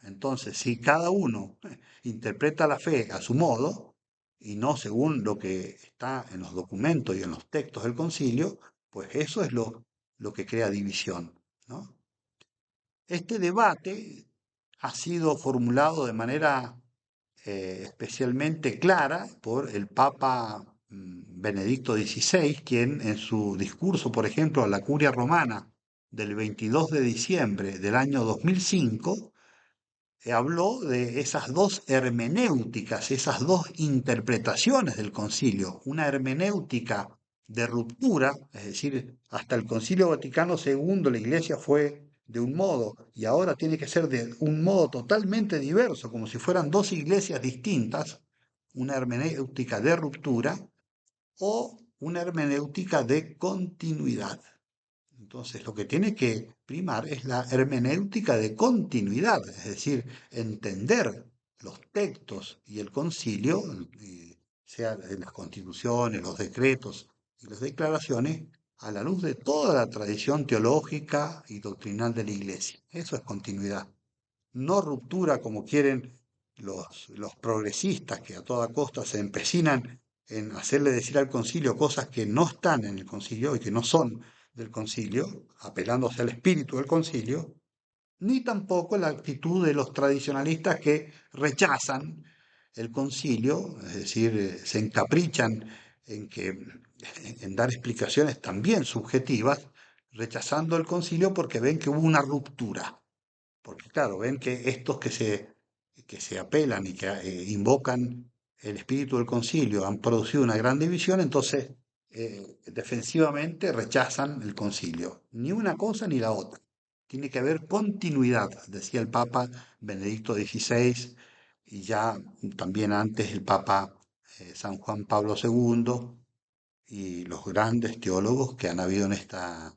Entonces, si cada uno interpreta la fe a su modo y no según lo que está en los documentos y en los textos del concilio, pues eso es lo que crea división, ¿no? Este debate ha sido formulado de manera especialmente clara por el Papa Benedicto XVI, quien en su discurso, por ejemplo, a la Curia Romana del 22 de diciembre del año 2005, habló de esas dos hermenéuticas, esas dos interpretaciones del concilio, una hermenéutica de ruptura, es decir, hasta el Concilio Vaticano II la Iglesia fue de un modo y ahora tiene que ser de un modo totalmente diverso, como si fueran dos iglesias distintas, una hermenéutica de ruptura o una hermenéutica de continuidad. Entonces, lo que tiene que primar es la hermenéutica de continuidad, es decir, entender los textos y el concilio, sea en las constituciones, los decretos y las declaraciones, a la luz de toda la tradición teológica y doctrinal de la Iglesia. Eso es continuidad. No ruptura como quieren los progresistas que a toda costa se empecinan en hacerle decir al concilio cosas que no están en el concilio y que no son del concilio, apelándose al espíritu del concilio, ni tampoco la actitud de los tradicionalistas que rechazan el concilio, es decir, se encaprichan en que en dar explicaciones también subjetivas, rechazando el concilio porque ven que hubo una ruptura. Porque claro, ven que estos que se apelan y que invocan el espíritu del concilio han producido una gran división, entonces defensivamente rechazan el concilio. Ni una cosa ni la otra. Tiene que haber continuidad, decía el Papa Benedicto XVI y ya también antes el Papa San Juan Pablo II y los grandes teólogos que han habido en estas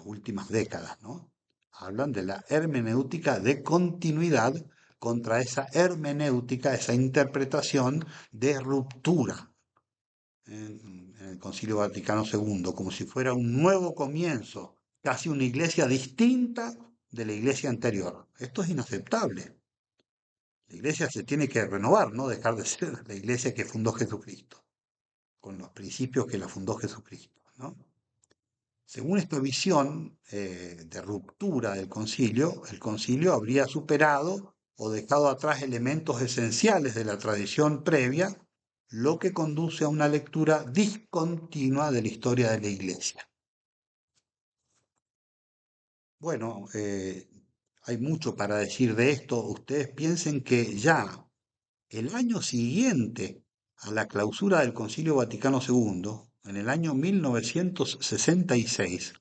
últimas décadas, ¿no? Hablan de la hermenéutica de continuidad contra esa hermenéutica, esa interpretación de ruptura en el Concilio Vaticano II, como si fuera un nuevo comienzo, casi una iglesia distinta de la iglesia anterior. Esto es inaceptable. La iglesia se tiene que renovar, no dejar de ser la iglesia que fundó Jesucristo, con los principios que la fundó Jesucristo, ¿no? Según esta visión de ruptura del concilio, el concilio habría superado o dejado atrás elementos esenciales de la tradición previa, lo que conduce a una lectura discontinua de la historia de la Iglesia. Bueno, hay mucho para decir de esto. Ustedes piensen que ya el año siguiente a la clausura del Concilio Vaticano II, en el año 1966,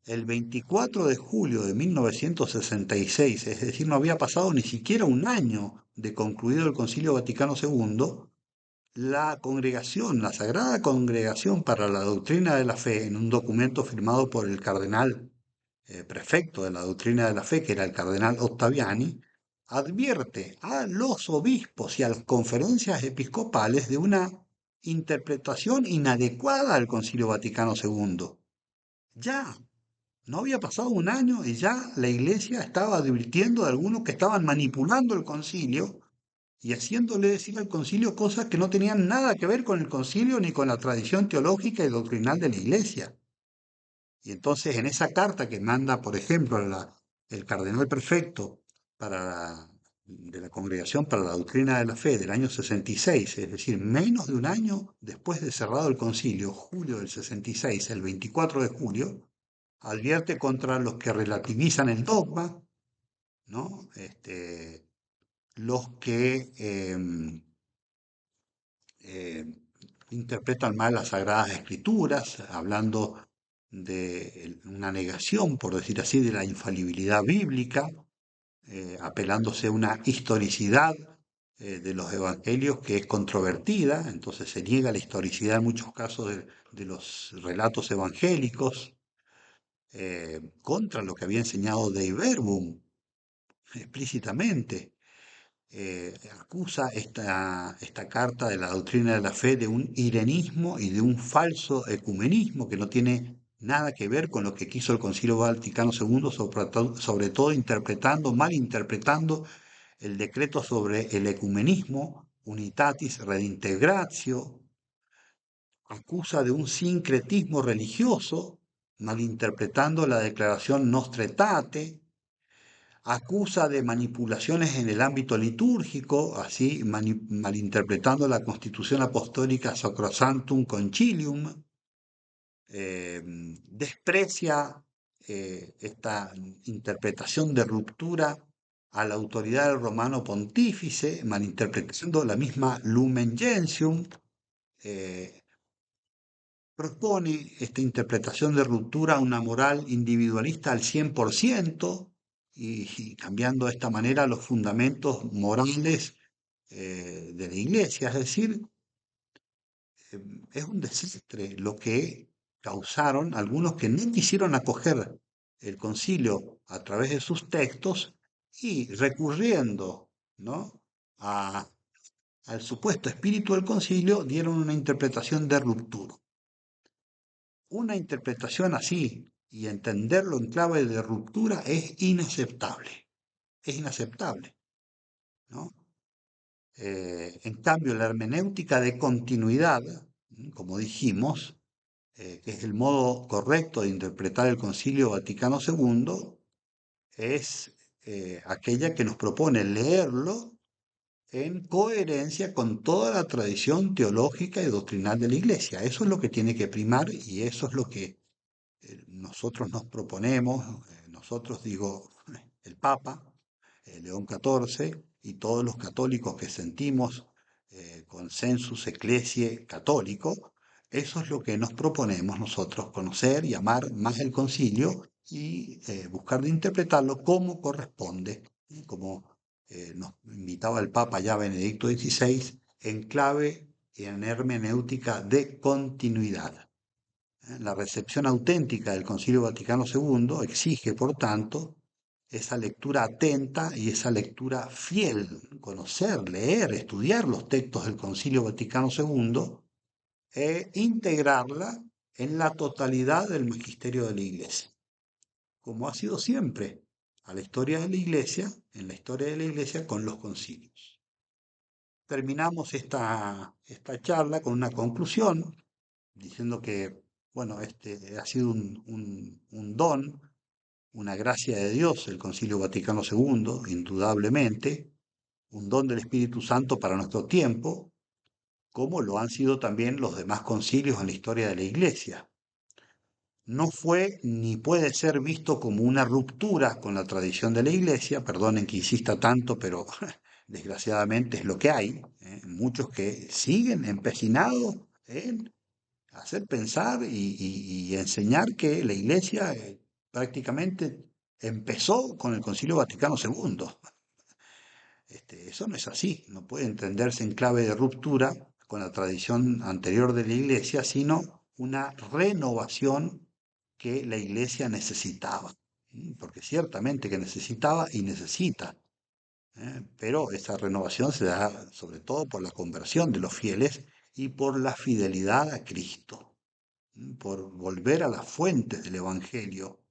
el 24 de julio de 1966, es decir, no había pasado ni siquiera un año de concluido el Concilio Vaticano II, la congregación, la Sagrada Congregación para la Doctrina de la Fe, en un documento firmado por el cardenal prefecto de la Doctrina de la Fe, que era el cardenal Ottaviani, advierte a los obispos y a las conferencias episcopales de una interpretación inadecuada al Concilio Vaticano II. Ya, no había pasado un año y ya la iglesia estaba advirtiendo de algunos que estaban manipulando el concilio y haciéndole decir al concilio cosas que no tenían nada que ver con el concilio ni con la tradición teológica y doctrinal de la iglesia. Y entonces en esa carta que manda, por ejemplo, el cardenal prefecto de la Congregación para la Doctrina de la Fe del año 66, es decir, menos de un año después de cerrado el concilio, julio del 66, el 24 de julio, advierte contra los que relativizan el dogma, ¿no? Los que eh, interpretan mal las Sagradas Escrituras, hablando de una negación, por decir así, de la infalibilidad bíblica, apelándose a una historicidad de los evangelios que es controvertida, entonces se niega la historicidad en muchos casos de los relatos evangélicos, contra lo que había enseñado Dei Verbum explícitamente. Acusa esta carta de la doctrina de la fe de un irenismo y de un falso ecumenismo que no tiene nada que ver con lo que quiso el Concilio Vaticano II, sobre todo interpretando, malinterpretando el decreto sobre el ecumenismo, Unitatis Redintegratio, acusa de un sincretismo religioso, malinterpretando la declaración Nostra Aetate, acusa de manipulaciones en el ámbito litúrgico, así malinterpretando la Constitución Apostólica Sacrosanctum Concilium, desprecia esta interpretación de ruptura a la autoridad del romano pontífice, malinterpretando la misma Lumen Gentium, eh, propone esta interpretación de ruptura a una moral individualista al 100% y cambiando de esta manera los fundamentos morales de la iglesia. Es decir, es un desastre lo que causaron algunos que no quisieron acoger el concilio a través de sus textos y recurriendo, ¿no? a- al supuesto espíritu del concilio dieron una interpretación de ruptura. Una interpretación así y entenderlo en clave de ruptura es inaceptable. Es inaceptable, ¿no? En cambio, la hermenéutica de continuidad, como dijimos, que es el modo correcto de interpretar el Concilio Vaticano II, es aquella que nos propone leerlo en coherencia con toda la tradición teológica y doctrinal de la Iglesia. Eso es lo que tiene que primar y eso es lo que nosotros nos proponemos, nosotros digo, el Papa, León XIV y todos los católicos que sentimos consensus ecclesiae católico, eso es lo que nos proponemos nosotros, conocer y amar más el concilio y buscar de interpretarlo como corresponde, como nos invitaba el Papa ya Benedicto XVI, en clave y en hermenéutica de continuidad. La recepción auténtica del Concilio Vaticano II exige, por tanto, esa lectura atenta y esa lectura fiel, conocer, leer, estudiar los textos del Concilio Vaticano II e integrarla en la totalidad del magisterio de la Iglesia, como ha sido siempre a la historia de la Iglesia, en la historia de la Iglesia con los concilios. Terminamos esta charla con una conclusión diciendo que, bueno, este ha sido un don, una gracia de Dios, el Concilio Vaticano II, indudablemente, un don del Espíritu Santo para nuestro tiempo, como lo han sido también los demás concilios en la historia de la Iglesia. No fue ni puede ser visto como una ruptura con la tradición de la Iglesia, perdonen que insista tanto, pero desgraciadamente es lo que hay, muchos que siguen empecinados en hacer pensar y enseñar que la Iglesia prácticamente empezó con el Concilio Vaticano II. Eso no es así, no puede entenderse en clave de ruptura con la tradición anterior de la Iglesia, sino una renovación que la Iglesia necesitaba, porque ciertamente que necesitaba y necesita, pero esa renovación se da sobre todo por la conversión de los fieles y por la fidelidad a Cristo, por volver a las fuentes del Evangelio.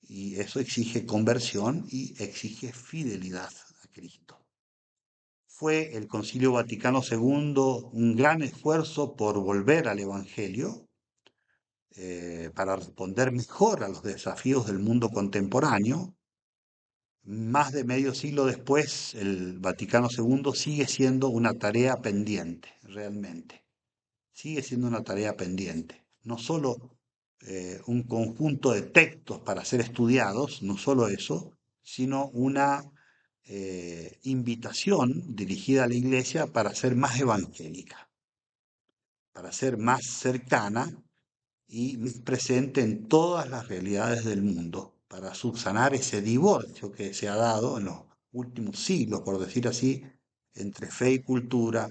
Y eso exige conversión y exige fidelidad a Cristo. Fue el Concilio Vaticano II un gran esfuerzo por volver al Evangelio, para responder mejor a los desafíos del mundo contemporáneo. Más de medio siglo después, el Vaticano II sigue siendo una tarea pendiente, realmente. Sigue siendo una tarea pendiente. No solo un conjunto de textos para ser estudiados, no solo eso, sino una invitación dirigida a la Iglesia para ser más evangélica, para ser más cercana y más presente en todas las realidades del mundo, para subsanar ese divorcio que se ha dado en los últimos siglos, por decir así, entre fe y cultura,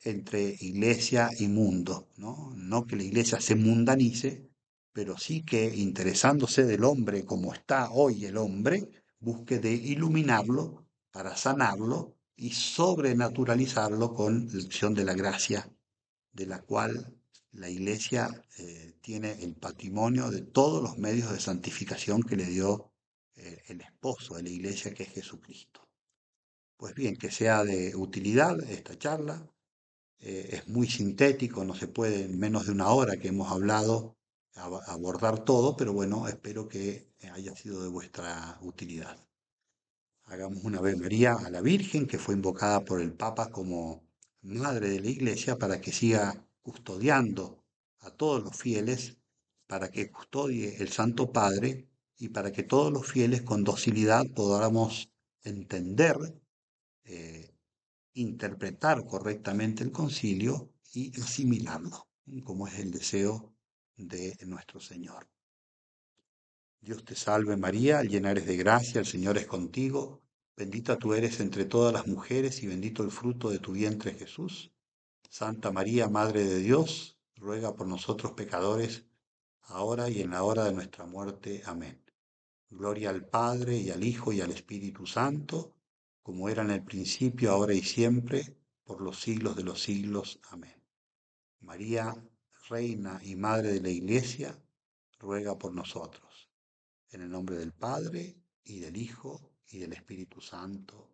entre iglesia y mundo, ¿no? No que la iglesia se mundanice, pero sí que interesándose del hombre como está hoy el hombre, busque de iluminarlo para sanarlo y sobrenaturalizarlo con la acción de la gracia, de la cual la Iglesia tiene el patrimonio de todos los medios de santificación que le dio el esposo de la Iglesia, que es Jesucristo. Pues bien, que sea de utilidad esta charla, es muy sintético, no se puede en menos de una hora que hemos hablado abordar todo, pero bueno, espero que haya sido de vuestra utilidad. Hagamos una Ave María a la Virgen, que fue invocada por el Papa como Madre de la Iglesia, para que siga custodiando a todos los fieles, para que custodie el Santo Padre y para que todos los fieles con docilidad podamos entender, eh, interpretar correctamente el concilio y asimilarlo, como es el deseo de nuestro Señor. Dios te salve María, llena eres de gracia, el Señor es contigo, bendita tú eres entre todas las mujeres y bendito el fruto de tu vientre Jesús. Santa María, Madre de Dios, ruega por nosotros pecadores, ahora y en la hora de nuestra muerte. Amén. Gloria al Padre y al Hijo y al Espíritu Santo, como era en el principio, ahora y siempre, por los siglos de los siglos. Amén. María, Reina y Madre de la Iglesia, ruega por nosotros. En el nombre del Padre, y del Hijo, y del Espíritu Santo.